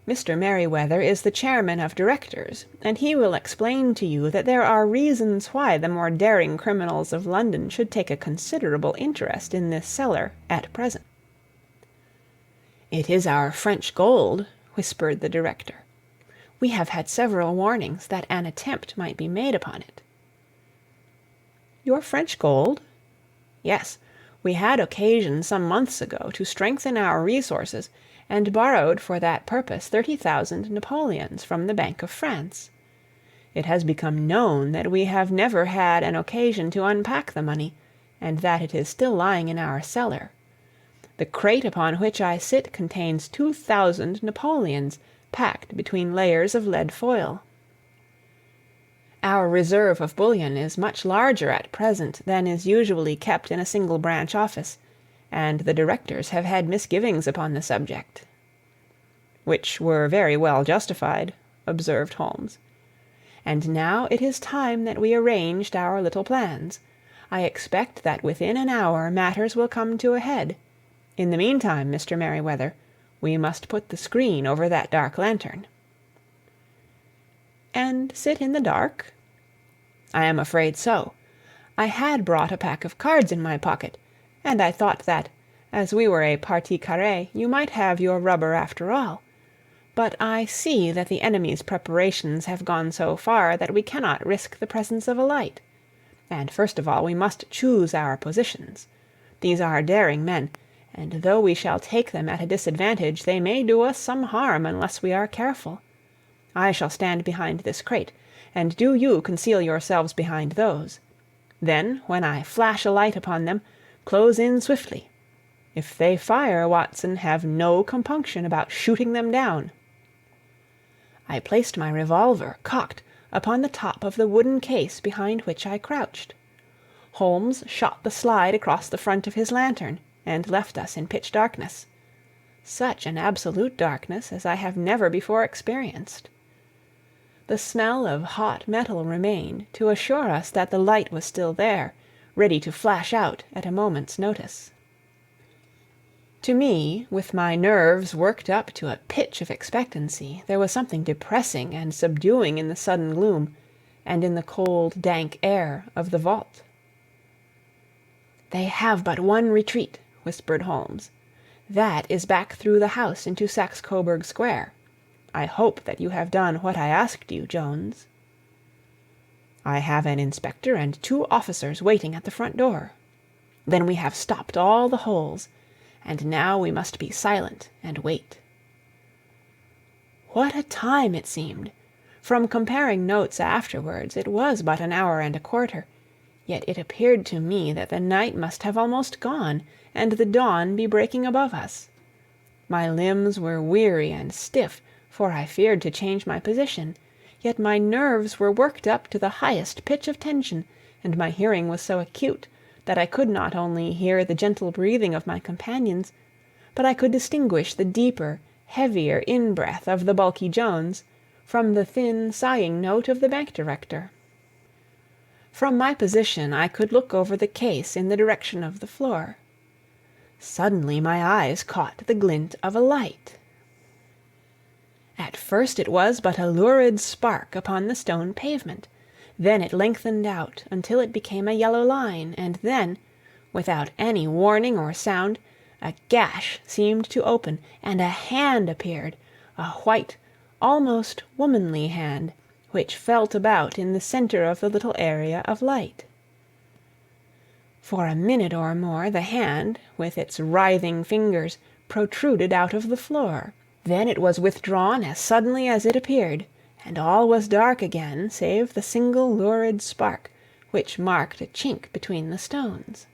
Mr. Merryweather is the chairman of directors, and he will explain to you that there are reasons why the more daring criminals of London should take a considerable interest in this cellar at present." "It is our French gold," whispered the director. "We have had several warnings that an attempt might be made upon it." "Your French gold?" "Yes. We had occasion some months ago to strengthen our resources, and borrowed for that purpose 30,000 napoleons from the Bank of France. It has become known that we have never had an occasion to unpack the money, and that it is still lying in our cellar. The crate upon which I sit contains 2,000 napoleons, packed between layers of lead foil. Our reserve of bullion is much larger at present than is usually kept in a single branch office, and the directors have had misgivings upon the subject." "Which were very well justified," observed Holmes. "And now it is time that we arranged our little plans. I expect that within an hour matters will come to a head. In the meantime, Mr. Merryweather, we must put the screen over that dark lantern." "And sit in the dark?" "I am afraid so. I had brought a pack of cards in my pocket, and I thought that, as we were a partie carrée, you might have your rubber after all. But I see that the enemy's preparations have gone so far that we cannot risk the presence of a light. And first of all we must choose our positions. These are daring men, and though we shall take them at a disadvantage, they may do us some harm unless we are careful. I shall stand behind this crate, and do you conceal yourselves behind those. Then, when I flash a light upon them, close in swiftly. If they fire, Watson, have no compunction about shooting them down." I placed my revolver, cocked, upon the top of the wooden case behind which I crouched. Holmes shot the slide across the front of his lantern, and left us in pitch darkness. Such an absolute darkness as I have never before experienced. The smell of hot metal remained to assure us that the light was still there, ready to flash out at a moment's notice. To me, with my nerves worked up to a pitch of expectancy, there was something depressing and subduing in the sudden gloom, and in the cold, dank air of the vault. "They have but one retreat," whispered Holmes. "That is back through the house into Saxe-Coburg Square. I hope that you have done what I asked you, Jones." "I have an inspector and 2 officers waiting at the front door." "Then we have stopped all the holes. And now we must be silent and wait." What a time it seemed! From comparing notes afterwards, it was but an hour and a quarter, yet it appeared to me that the night must have almost gone, and the dawn be breaking above us. My limbs were weary and stiff, for I feared to change my position, yet my nerves were worked up to the highest pitch of tension, and my hearing was so acute that I could not only hear the gentle breathing of my companions, but I could distinguish the deeper, heavier in-breath of the bulky Jones from the thin, sighing note of the bank director. From my position I could look over the case in the direction of the floor. Suddenly my eyes caught the glint of a light. At first it was but a lurid spark upon the stone pavement. Then it lengthened out until it became a yellow line, and then, without any warning or sound, a gash seemed to open, and a hand appeared, a white, almost womanly hand, which felt about in the center of the little area of light. For a minute or more the hand, with its writhing fingers, protruded out of the floor. Then it was withdrawn as suddenly as it appeared, and all was dark again save the single lurid spark, which marked a chink between the stones.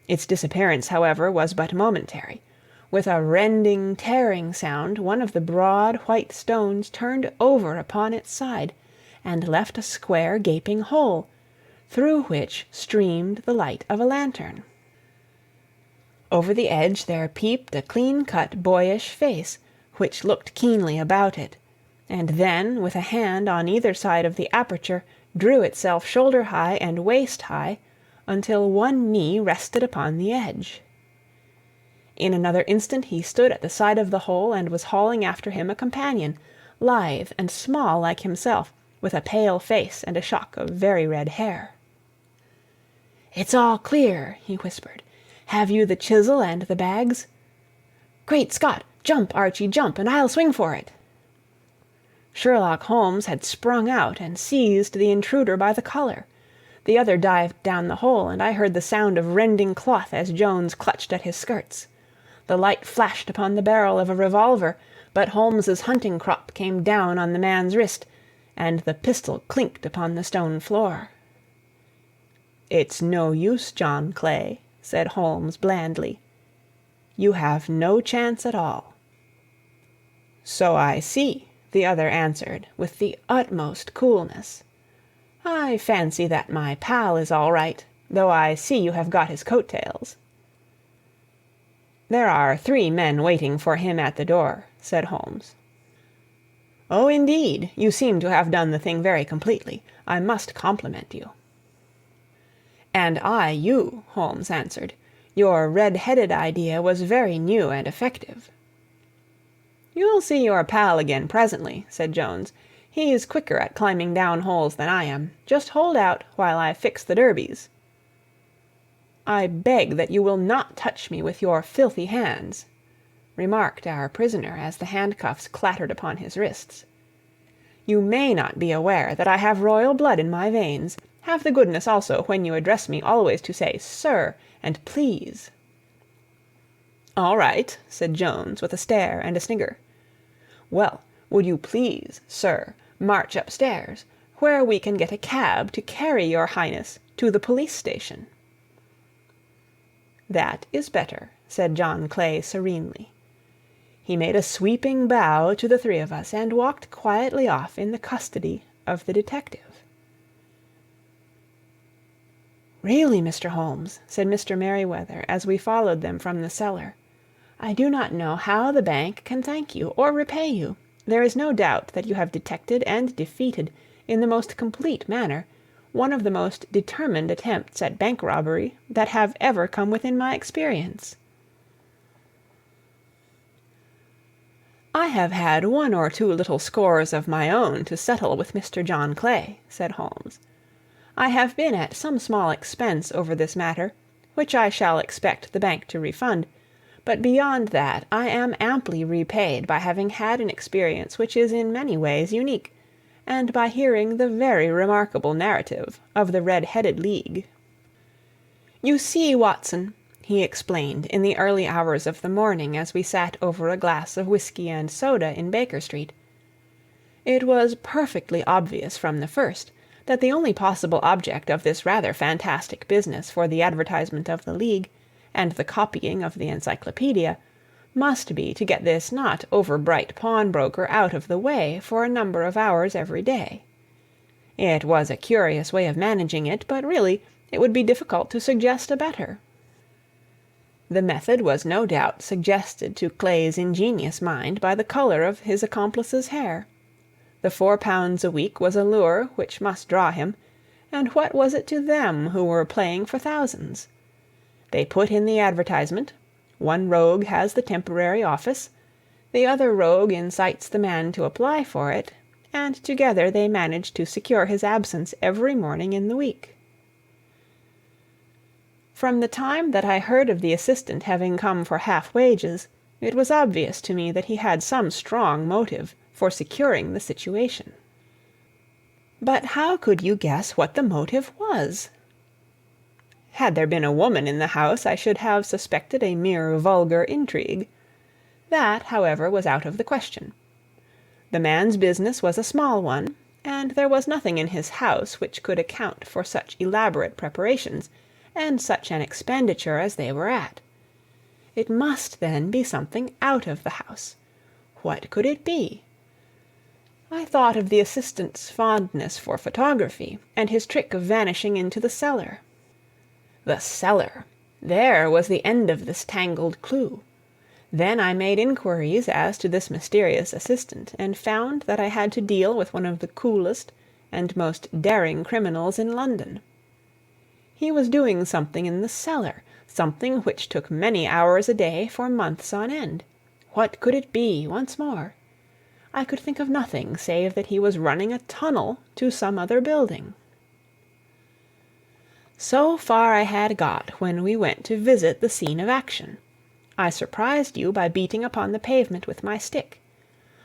Its disappearance, however, was but momentary. With a rending, tearing sound, one of the broad white stones turned over upon its side, and left a square gaping hole, through which streamed the light of a lantern. Over the edge there peeped a clean-cut boyish face, which looked keenly about it, and then, with a hand on either side of the aperture, drew itself shoulder-high and waist-high, until one knee rested upon the edge. In another instant he stood at the side of the hole and was hauling after him a companion, lithe and small like himself, with a pale face and a shock of very red hair. "It's all clear," he whispered. "Have you the chisel and the bags?" "Great Scott! Jump, Archie, jump, and I'll swing for it." Sherlock Holmes had sprung out and seized the intruder by the collar. The other dived down the hole, and I heard the sound of rending cloth as Jones clutched at his skirts. The light flashed upon the barrel of a revolver, but Holmes's hunting crop came down on the man's wrist, and the pistol clinked upon the stone floor. "It's no use, John Clay," said Holmes blandly. "You have no chance at all." "So I see," the other answered, with the utmost coolness. "I fancy that my pal is all right, though I see you have got his coat-tails." "There are 3 men waiting for him at the door," said Holmes. "Oh, indeed! You seem to have done the thing very completely. I must compliment you." "And I you," Holmes answered. "Your red-headed idea was very new and effective." "You'll see your pal again presently," said Jones. "He's quicker at climbing down holes than I am. Just hold out while I fix the derbies." "I beg that you will not touch me with your filthy hands," remarked our prisoner as the handcuffs clattered upon his wrists. "You may not be aware that I have royal blood in my veins. Have the goodness also, when you address me, always to say 'sir' and 'please.'" "All right," said Jones, with a stare and a snigger. "Well, would you please, sir, march upstairs, where we can get a cab to carry your highness to the police station?" "That is better," said John Clay serenely. He made a sweeping bow to the 3 of us, and walked quietly off in the custody of the detective. "Really, Mr. Holmes," said Mr. Merryweather, as we followed them from the cellar, "I do not know how the bank can thank you or repay you. There is no doubt that you have detected and defeated, in the most complete manner, one of the most determined attempts at bank robbery that have ever come within my experience." "I have had 1 or 2 little scores of my own to settle with Mr. John Clay," said Holmes. "I have been at some small expense over this matter, which I shall expect the bank to refund, but beyond that I am amply repaid by having had an experience which is in many ways unique, and by hearing the very remarkable narrative of the Red-Headed League. You see, Watson," he explained in the early hours of the morning as we sat over a glass of whiskey and soda in Baker Street, "it was perfectly obvious from the first that the only possible object of this rather fantastic business for the advertisement of the League, and the copying of the encyclopedia, must be to get this not over-bright pawnbroker out of the way for a number of hours every day. It was a curious way of managing it, but really it would be difficult to suggest a better. The method was no doubt suggested to Clay's ingenious mind by the colour of his accomplice's hair. The £4 a week was a lure which must draw him, and what was it to them who were playing for thousands? They put in the advertisement, one rogue has the temporary office, the other rogue incites the man to apply for it, and together they manage to secure his absence every morning in the week. From the time that I heard of the assistant having come for half wages, it was obvious to me that he had some strong motive for securing the situation. But how could you guess what the motive was? Had there been a woman in the house, I should have suspected a mere vulgar intrigue. That, however, was out of the question. The man's business was a small one, and there was nothing in his house which could account for such elaborate preparations and such an expenditure as they were at. It must, then, be something out of the house. What could it be? I thought of the assistant's fondness for photography, and his trick of vanishing into the cellar. The cellar! There was the end of this tangled clue. Then I made inquiries as to this mysterious assistant, and found that I had to deal with one of the coolest and most daring criminals in London. He was doing something in the cellar, something which took many hours a day for months on end. What could it be, once more? I could think of nothing save that he was running a tunnel to some other building. So far I had got when we went to visit the scene of action. I surprised you by beating upon the pavement with my stick.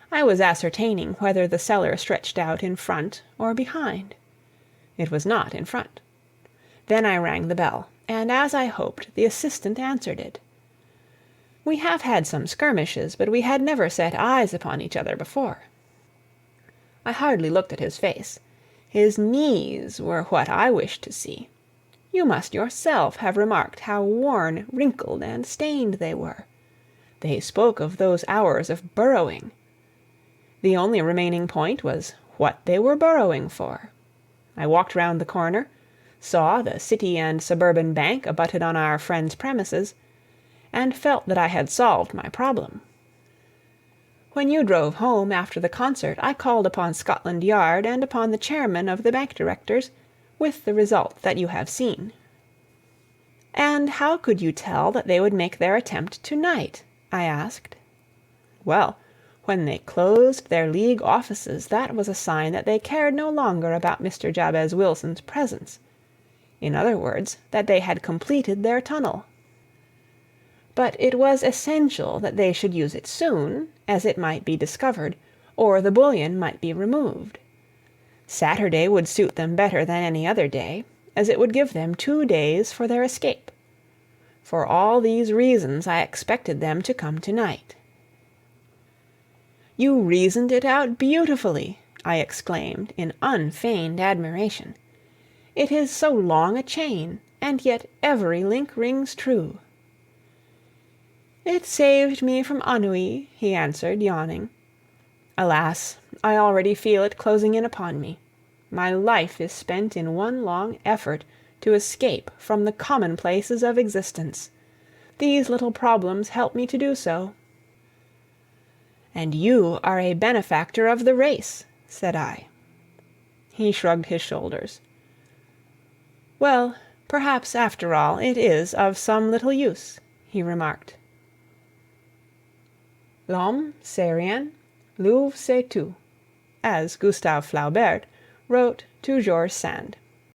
I was ascertaining whether the cellar stretched out in front or behind. It was not in front. Then I rang the bell, and as I hoped, the assistant answered it. We have had some skirmishes, but we had never set eyes upon each other before. I hardly looked at his face. His knees were what I wished to see. You must yourself have remarked how worn, wrinkled, and stained they were. They spoke of those hours of burrowing. The only remaining point was what they were burrowing for. I walked round the corner, saw the City and Suburban Bank abutted on our friend's premises, and felt that I had solved my problem. When you drove home after the concert, I called upon Scotland Yard and upon the chairman of the bank directors, with the result that you have seen. And how could you tell that they would make their attempt to-night? I asked. Well, when they closed their League offices, that was a sign that they cared no longer about Mr. Jabez Wilson's presence. In other words, that they had completed their tunnel. But it was essential that they should use it soon, as it might be discovered, or the bullion might be removed. Saturday would suit them better than any other day, as it would give them 2 days for their escape. For all these reasons I expected them to come to-night. You reasoned it out beautifully, I exclaimed in unfeigned admiration. It is so long a chain, and yet every link rings true. It saved me from ennui, he answered, yawning. Alas, I already feel it closing in upon me. My life is spent in one long effort to escape from the commonplaces of existence. These little problems help me to do so. And you are a benefactor of the race, said I. He shrugged his shoulders. Well, perhaps after all it is of some little use, he remarked. L'homme, c'est rien, l'oeuvre c'est tout, as Gustave Flaubert wrote to George Sand.